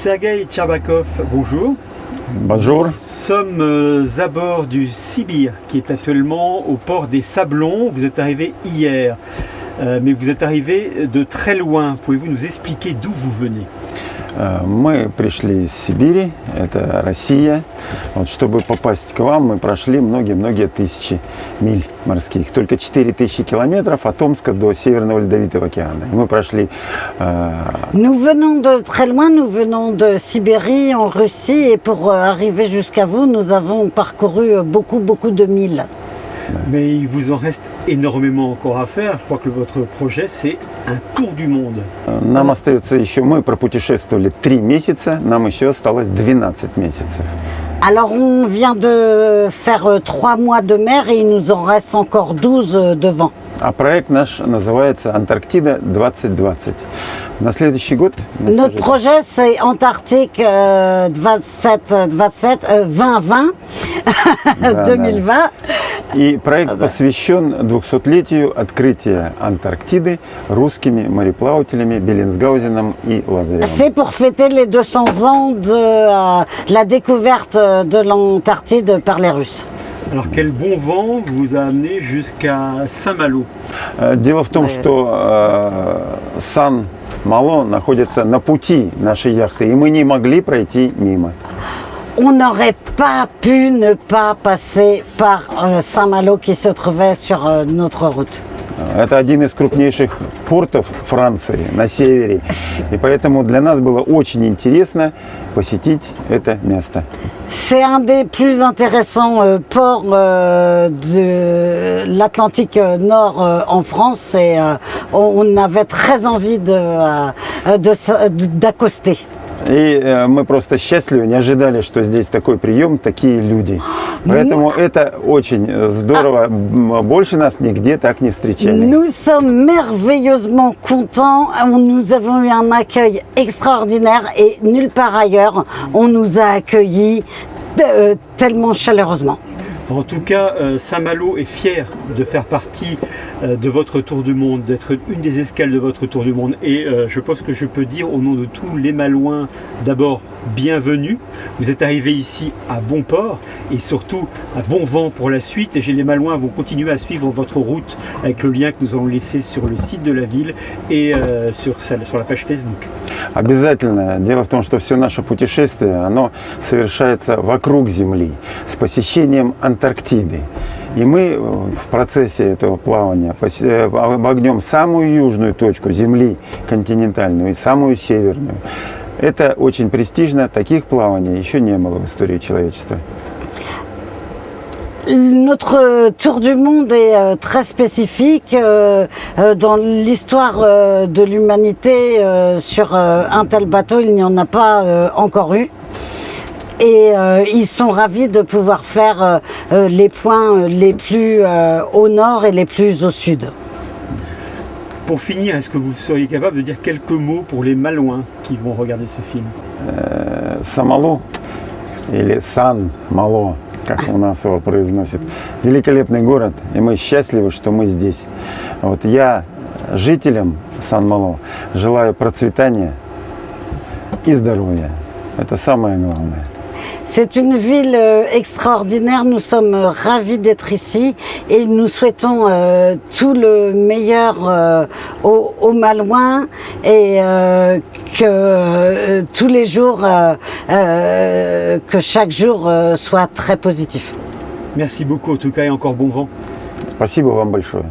Sergueï Tcherbakov, bonjour. Bonjour. Nous sommes à bord du Sibir qui est actuellement au port des Sablons. Vous êtes arrivé hier, mais vous êtes arrivé de très loin. Pouvez-vous nous expliquer d'où vous venez? Мы пришли из Сибири, это Россия. Вот, чтобы попасть к вам, мы прошли многие-многие тысячи миль морских. Только 4000 километров от Омска до Северного Ледовитого океана. И мы прошли... Nous venons de très loin, nous venons de Sibérie en Russie et pour arriver jusqu'à vous, nous avons parcouru beaucoup de milles. Mais il vous en reste énormément encore à faire. Je crois que votre projet, c'est un tour du monde. Нам остается еще, мы пропутешествовали 3 месяца, нам еще осталось 12 месяцев. Alors on vient de faire 3 mois de mer et il nous en reste encore 12 devant. А проект наш называется «Антарктида 2020». На следующий год... Notre projet, c'est Antarctique 2020. И проект посвящен 200-летию открытия Антарктиды русскими мореплавателями Беллинсгаузеном и Лазаревым. C'est pour fêter les 200 ans de la découverte de l'Antarctique par les Russes. Alors quel bon vent vous a amené jusqu'à Saint-Malo? Дело в том, что Сан-Мало находится на пути нашей яхты, и мы не могли пройти мимо. On n'aurait pas pu ne pas passer par Saint-Malo qui se trouvait sur notre route. Это один из крупнейших портов Франции на севере, и поэтому для нас было очень интересно посетить это место. C'est un des plus intéressants ports de l'Atlantique Nord en France et on avait très envie d'accoster. И мы просто счастливы, не ожидали, что здесь такой прием, такие люди. Поэтому это очень здорово. Больше нас нигде так не встречали. Nous sommes merveilleusement contents. Nous avons eu un accueil extraordinaire et nulle part ailleurs on nous a accueillis tellement chaleureusement. En tout cas, Saint-Malo est fier de faire partie de votre tour du monde, d'être une des escales de votre tour du monde. Et je pense que je peux dire au nom de tous les Malouins, d'abord, bienvenue. Vous êtes arrivés ici à bon port et surtout à bon vent pour la suite. Et les Malouins vont continuer à suivre votre route avec le lien que nous allons laisser sur le site de la ville et sur la page Facebook. Обязательно. Дело в том, что все наше путешествие, оно совершается вокруг Земли, с посещением Антарктиды. И мы в процессе этого плавания обогнем самую южную точку Земли, континентальную, и самую северную. Это очень престижно, таких плаваний еще не было в истории человечества. Notre tour du monde est très spécifique dans l'histoire de l'humanité. Sur un tel bateau, il n'y en a pas encore eu. Et ils sont ravis de pouvoir faire les points les plus au nord et les plus au sud. Pour finir, est-ce que vous seriez capable de dire quelques mots pour les Malouins qui vont regarder ce film? Самало или Сан-Мало, как у нас его произносят. Великолепный город, и мы счастливы, что мы здесь. Вот я жителям Сан-Мало желаю процветания и здоровья. Это самое главное. C'est une ville extraordinaire, nous sommes ravis d'être ici et nous souhaitons tout le meilleur aux Malouins et que tous les jours, que chaque jour soit très positif. Merci beaucoup en tout cas et encore bon vent. Спасибо вам большое.